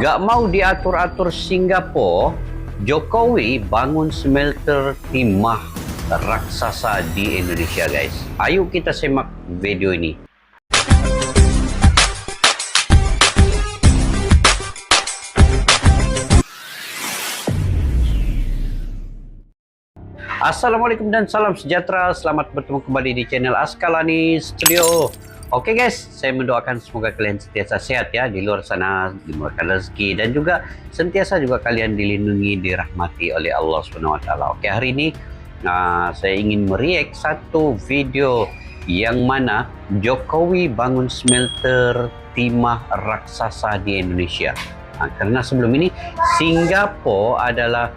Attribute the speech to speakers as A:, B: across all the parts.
A: Gak mau diatur-atur Singapura, Jokowi bangun smelter timah raksasa di Indonesia, guys. Ayo kita simak video ini. Assalamualaikum dan salam sejahtera. Selamat bertemu kembali di channel Askalani Studio. Oke guys, saya mendoakan semoga kalian sentiasa sehat ya di luar sana, dimurahkan rezeki dan juga sentiasa juga kalian dilindungi, dirahmati oleh Allah SWT. Oke, hari ini saya ingin mereact satu video yang mana Jokowi bangun smelter timah raksasa di Indonesia. Karena sebelum ini Singapura adalah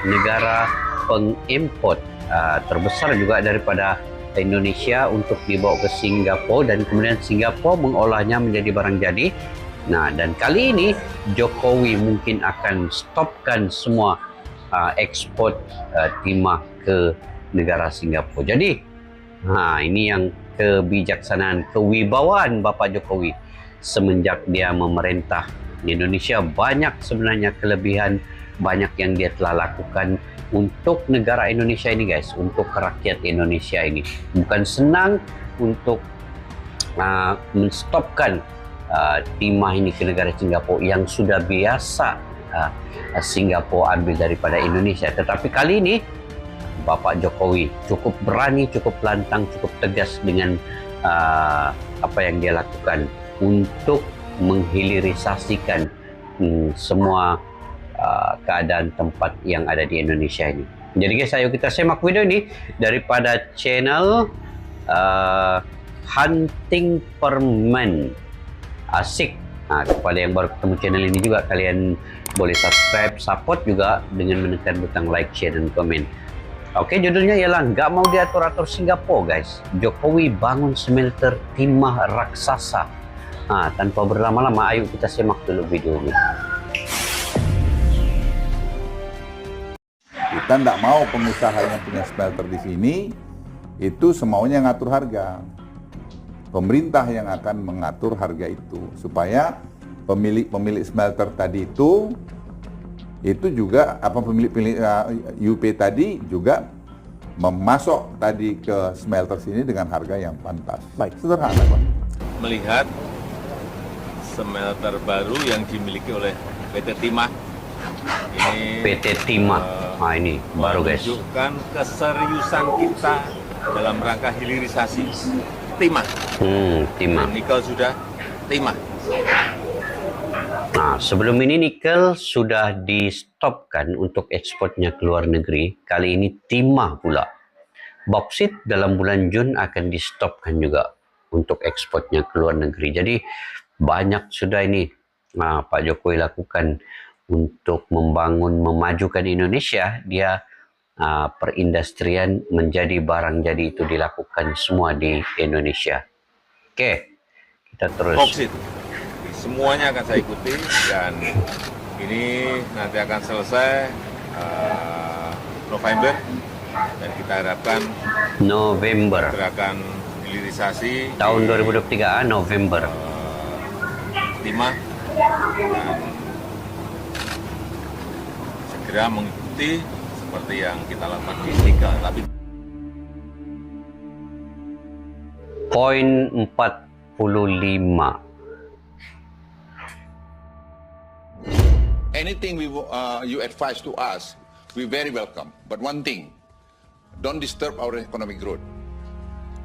A: negara pengimport terbesar juga daripada Indonesia untuk dibawa ke Singapura, dan kemudian Singapura mengolahnya menjadi barang jadi. Nah, dan kali ini Jokowi mungkin akan stopkan semua ekspor timah ke negara Singapura. Jadi ini yang kebijaksanaan, kewibawaan Bapak Jokowi semenjak dia memerintah di Indonesia. Banyak sebenarnya kelebihan, banyak yang dia telah lakukan untuk negara Indonesia ini, guys, untuk rakyat Indonesia ini. Bukan senang untuk menstopkan timah ini ke negara Singapura yang sudah biasa Singapura ambil daripada Indonesia. Tetapi kali ini Bapak Jokowi cukup berani, cukup lantang, cukup tegas dengan apa yang dia lakukan untuk menghilirisasikan semua keadaan tempat yang ada di Indonesia ini. Jadi guys, ayo kita simak video ini daripada channel Hunting Permen. Asik. Kepada yang baru ketemu channel ini juga, kalian boleh subscribe, support juga dengan menekan butang like, share, dan komen. Oke, judulnya ialah nggak mau diatur-atur Singapura, guys. Jokowi bangun smelter timah raksasa. Tanpa berlama-lama, ayo kita simak dulu video ini.
B: Kita tidak mau pengusaha yang punya smelter di sini itu semaunya ngatur harga. Pemerintah yang akan mengatur harga itu supaya pemilik smelter tadi itu juga pemilik UP tadi juga memasok tadi ke smelter sini dengan harga yang pantas. Baik, sederhana, Pak.
C: Melihat smelter baru yang dimiliki oleh PT Timah ini,
A: PT Timah, ini baru, guys,
C: menunjukkan keseriusan kita dalam rangka hilirisasi timah.
A: Timah.
C: Nikel sudah, timah.
A: Sebelum ini nikel sudah di-stopkan untuk ekspornya ke luar negeri. Kali ini timah pula. Bauksit dalam bulan Jun akan di-stopkan juga untuk ekspornya ke luar negeri. Jadi banyak sudah ini Pak Jokowi lakukan untuk membangun, memajukan Indonesia. Dia perindustrian menjadi barang jadi itu dilakukan semua di Indonesia. Oke, kita terus.
C: Bauksit, semuanya akan saya ikuti, dan ini nanti akan selesai November, dan kita harapkan
A: November
C: gerakan hilirisasi
A: tahun 2023 November
C: timah, dan segera mengikuti seperti yang kita lakukan di nikel. Tapi
A: poin 45.
D: Anything you advise to us, we very welcome. But one thing, don't disturb our economic growth.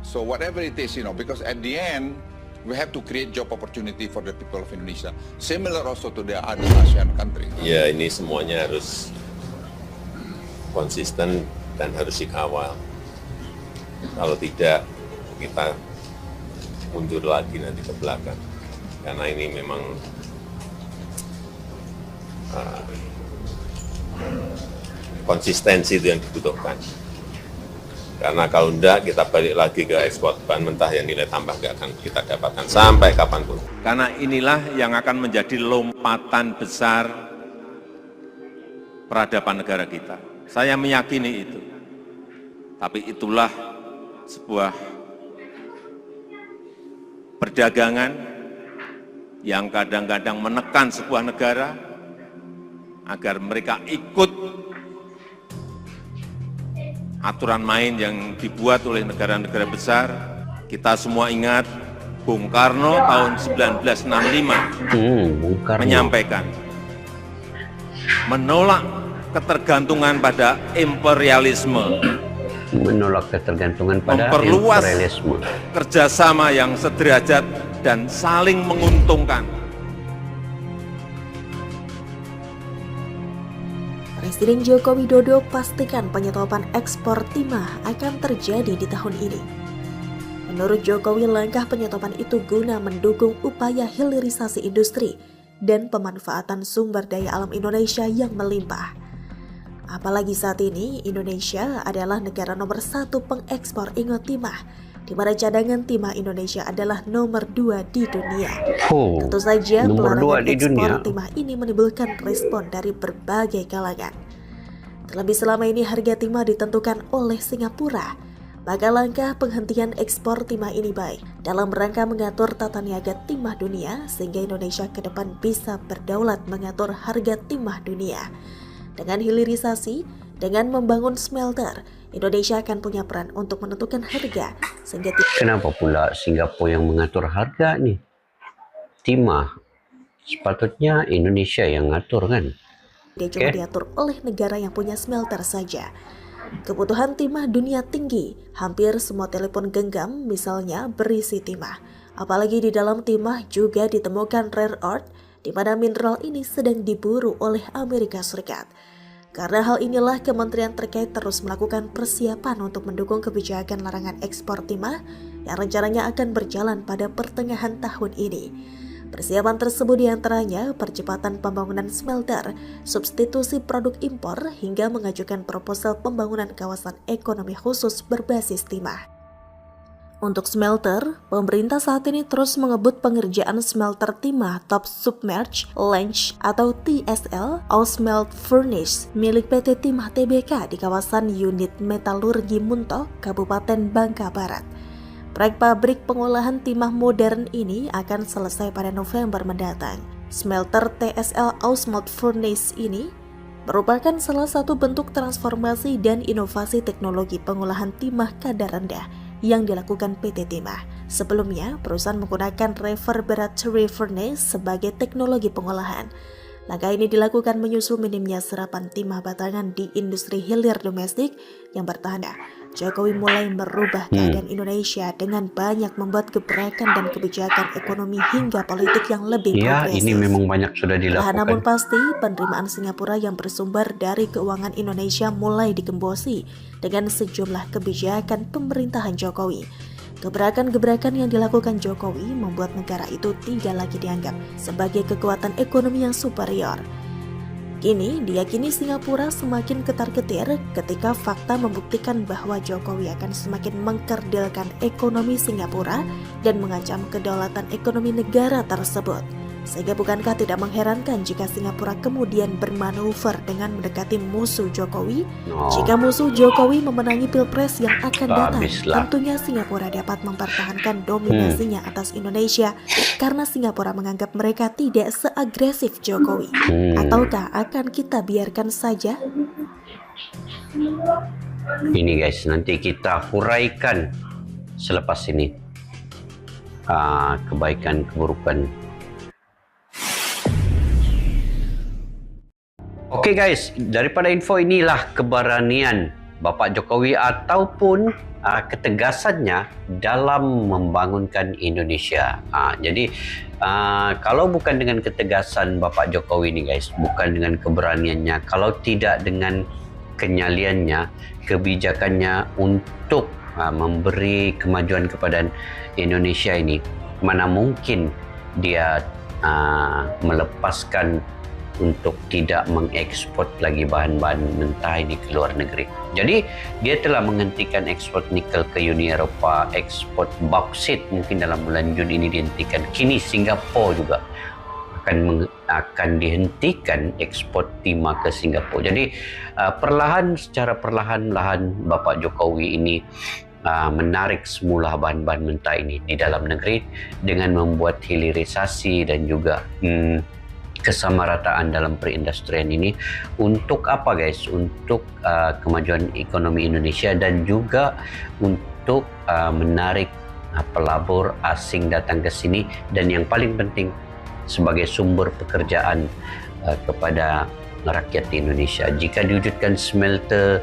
D: So whatever it is, because at the end, we have to create job opportunity for the people of Indonesia. Similar also to the other ASEAN countries.
C: ya, ini semuanya harus konsisten dan harus dikawal. Kalau tidak, kita mundur lagi nanti ke belakang. Karena ini memang konsistensi itu yang dibutuhkan. Karena kalau enggak, kita balik lagi ke ekspor bahan mentah yang nilai tambah nggak akan kita dapatkan sampai kapanpun. Karena inilah yang akan menjadi lompatan besar peradaban negara kita. Saya meyakini itu. Tapi itulah sebuah perdagangan yang kadang-kadang menekan sebuah negara agar mereka ikut aturan main yang dibuat oleh negara-negara besar. Kita semua ingat Bung Karno tahun 1965
A: Bung Karno
C: menyampaikan menolak ketergantungan pada imperialisme,
A: menolak ketergantungan pada
C: memperluas
A: imperialisme.
C: kerjasama yang sederajat dan saling menguntungkan.
E: Presiden Joko Widodo pastikan penyetopan ekspor timah akan terjadi di tahun ini. Menurut Jokowi, langkah penyetopan itu guna mendukung upaya hilirisasi industri dan pemanfaatan sumber daya alam Indonesia yang melimpah. Apalagi saat ini Indonesia adalah negara nomor 1 pengekspor ingot timah, di mana cadangan timah Indonesia adalah nomor 2 di dunia. Tentu saja
A: nomor 2
E: pelarangan
A: di
E: ekspor
A: dunia.
E: timah ini menimbulkan respon dari berbagai kalangan. Terlebih selama ini harga timah ditentukan oleh Singapura, maka langkah penghentian ekspor timah ini baik dalam rangka mengatur tata niaga timah dunia sehingga Indonesia ke depan bisa berdaulat mengatur harga timah dunia. Dengan hilirisasi, dengan membangun smelter, Indonesia akan punya peran untuk menentukan harga sehingga
A: Kenapa pula Singapura yang mengatur harga nih? Timah sepatutnya Indonesia yang ngatur kan?
E: dia cuma diatur oleh negara yang punya smelter saja. Kebutuhan timah dunia tinggi, hampir semua telepon genggam misalnya berisi timah. Apalagi di dalam timah juga ditemukan rare earth, di mana mineral ini sedang diburu oleh Amerika Serikat. Karena hal inilah kementerian terkait terus melakukan persiapan untuk mendukung kebijakan larangan ekspor timah yang rencananya akan berjalan pada pertengahan tahun ini. Persiapan tersebut diantaranya percepatan pembangunan smelter, substitusi produk impor, hingga mengajukan proposal pembangunan kawasan ekonomi khusus berbasis timah. Untuk smelter, pemerintah saat ini terus mengebut pengerjaan smelter timah top submerged ledge atau TSL Ausmelt Furnace milik PT Timah Tbk di kawasan unit metalurgi Muntok, Kabupaten Bangka Barat. Proyek pabrik pengolahan timah modern ini akan selesai pada November mendatang. Smelter TSL Ausmelt Furnace ini merupakan salah satu bentuk transformasi dan inovasi teknologi pengolahan timah kadar rendah yang dilakukan PT Timah. Sebelumnya, perusahaan menggunakan reverberatory furnace sebagai teknologi pengolahan. Langkah ini dilakukan menyusul minimnya serapan timah batangan di industri hilir domestik yang bertahan. Jokowi mulai merubah keadaan Indonesia dengan banyak membuat gebrakan dan kebijakan ekonomi hingga politik yang lebih progresif.
A: Ini memang banyak sudah dilakukan.
E: Namun pasti penerimaan Singapura yang bersumber dari keuangan Indonesia mulai digembosi dengan sejumlah kebijakan pemerintahan Jokowi. Gebrakan-gebrakan yang dilakukan Jokowi membuat negara itu tidak lagi dianggap sebagai kekuatan ekonomi yang superior. Kini diyakini Singapura semakin ketar-ketir ketika fakta membuktikan bahwa Jokowi akan semakin mengkerdilkan ekonomi Singapura dan mengancam kedaulatan ekonomi negara tersebut. Sehingga bukankah tidak mengherankan jika Singapura kemudian bermanuver dengan mendekati musuh Jokowi? Jika musuh Jokowi memenangi Pilpres yang akan datang, tentunya Singapura dapat mempertahankan dominasinya atas Indonesia karena Singapura menganggap mereka tidak seagresif Jokowi. Ataukah akan kita biarkan saja?
A: Ini guys, nanti kita huraikan selepas ini kebaikan keburukan. Oke guys, daripada info inilah keberanian Bapak Jokowi ataupun ketegasannya dalam membangunkan Indonesia. Jadi kalau bukan dengan ketegasan Bapak Jokowi ini guys, bukan dengan keberaniannya, kalau tidak dengan kenyaliannya, kebijakannya untuk memberi kemajuan kepada Indonesia ini, mana mungkin dia melepaskan untuk tidak mengekspor lagi bahan-bahan mentah ini ke luar negeri. Jadi dia telah menghentikan ekspor nikel ke Uni Eropa, ekspor bauksit mungkin dalam bulan Juni ini dihentikan. Kini Singapura juga akan dihentikan ekspor timah ke Singapura. Jadi secara perlahan-lahan Bapak Jokowi ini menarik semula bahan-bahan mentah ini di dalam negeri dengan membuat hilirisasi dan juga kesamarataan dalam perindustrian ini. Untuk apa guys? Untuk kemajuan ekonomi Indonesia dan juga untuk menarik pelabur asing datang ke sini, dan yang paling penting sebagai sumber pekerjaan kepada rakyat di Indonesia. Jika diwujudkan smelter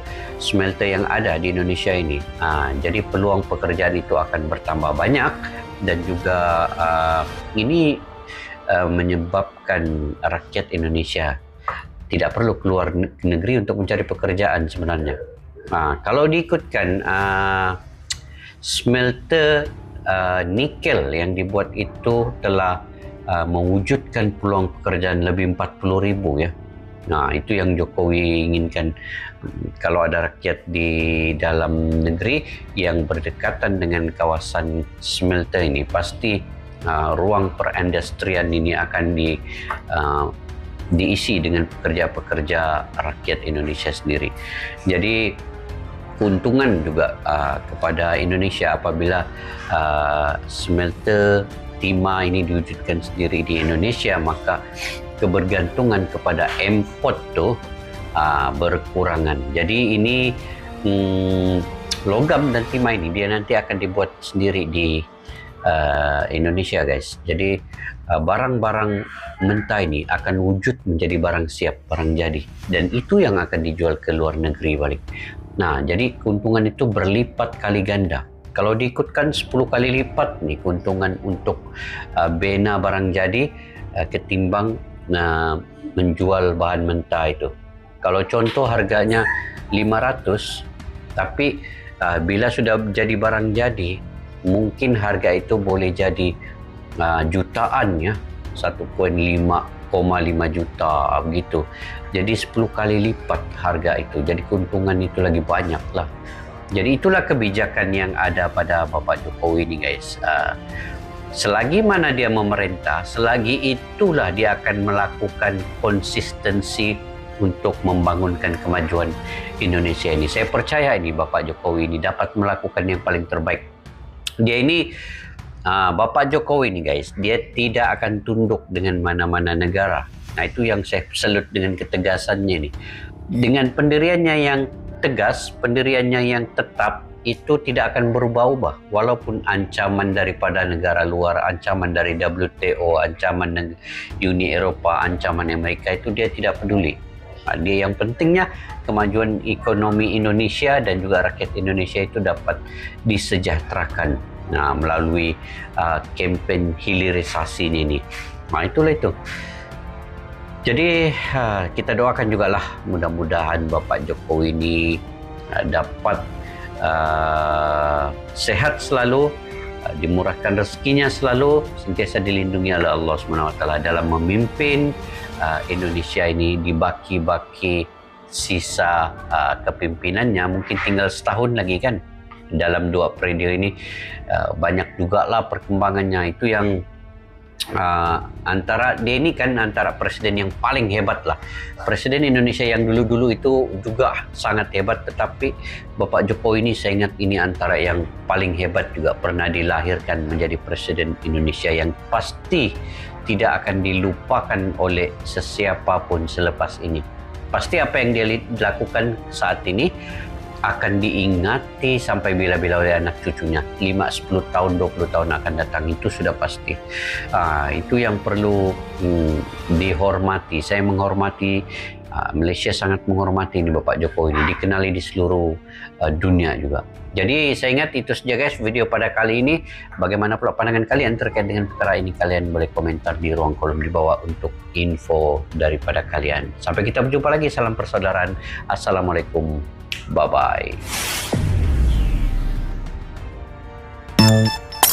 A: yang ada di Indonesia ini, jadi peluang pekerjaan itu akan bertambah banyak, dan juga ini menyebabkan rakyat Indonesia tidak perlu keluar negeri untuk mencari pekerjaan sebenarnya. Kalau diikutkan smelter nikel yang dibuat itu telah mewujudkan peluang pekerjaan lebih 40.000 ya. Nah, itu yang Jokowi inginkan. Kalau ada rakyat di dalam negeri yang berdekatan dengan kawasan smelter ini, pasti ruang perindustrian ini akan diisi dengan pekerja-pekerja rakyat Indonesia sendiri. Jadi keuntungan juga kepada Indonesia apabila smelter timah ini diwujudkan sendiri di Indonesia, maka kebergantungan kepada import tuh berkurangan. Jadi ini logam dan timah ini dia nanti akan dibuat sendiri di Indonesia guys. Jadi barang-barang mentah ini akan wujud menjadi barang siap, barang jadi, dan itu yang akan dijual ke luar negeri balik. Nah, jadi keuntungan itu berlipat kali ganda. Kalau diikutkan 10 kali lipat nih keuntungan untuk bena barang jadi ketimbang menjual bahan mentah itu. Kalau contoh harganya 500, tapi bila sudah jadi barang jadi, mungkin harga itu boleh jadi jutaan ya, 1,5 juta begitu. Jadi 10 kali lipat harga itu. Jadi keuntungan itu lagi banyak lah. Jadi itulah kebijakan yang ada pada Bapak Jokowi ini guys. Selagi mana dia memerintah, selagi itulah dia akan melakukan konsistensi untuk membangunkan kemajuan Indonesia ini. Saya percaya ini Bapak Jokowi ini dapat melakukan yang paling terbaik. Dia ini Bapak Jokowi ini guys, dia tidak akan tunduk dengan mana-mana negara. Nah, itu yang saya salut dengan ketegasannya ini. Dengan pendiriannya yang tegas, pendiriannya yang tetap, itu tidak akan berubah-ubah walaupun ancaman daripada negara luar, ancaman dari WTO, ancaman Uni Eropa, ancaman Amerika, itu dia tidak peduli. Dia yang pentingnya kemajuan ekonomi Indonesia dan juga rakyat Indonesia itu dapat disejahterakan melalui kempen hilirisasi ini. Nah, itulah itu. Jadi kita doakan juga lah mudah-mudahan Bapak Jokowi ini dapat sehat selalu, dimurahkan rezekinya selalu, sentiasa dilindungi oleh Allah SWT dalam memimpin Indonesia ini di baki-baki sisa kepimpinannya. Mungkin tinggal setahun lagi kan dalam 2 periode ini. Banyak juga lah perkembangannya. Itu yang antara dia ini kan antara presiden yang paling hebat lah. Presiden Indonesia yang dulu-dulu itu juga sangat hebat, tetapi Bapak Jokowi ini saya ingat ini antara yang paling hebat juga, pernah dilahirkan menjadi presiden Indonesia yang pasti tidak akan dilupakan oleh sesiapapun selepas ini. Pasti apa yang dia lakukan saat ini akan diingati sampai bila-bila oleh anak cucunya. 5, 10 tahun, 20 tahun akan datang, itu sudah pasti. Itu yang perlu dihormati. Saya menghormati, Malaysia sangat menghormati ini Bapak Jokowi ini, dikenali di seluruh dunia juga. Jadi saya ingat itu saja guys video pada kali ini. Bagaimana pula pandangan kalian terkait dengan perkara ini? Kalian boleh komentar di ruang kolom di bawah untuk info daripada kalian. Sampai kita berjumpa lagi. Salam persaudaraan. Assalamualaikum. Bye-bye.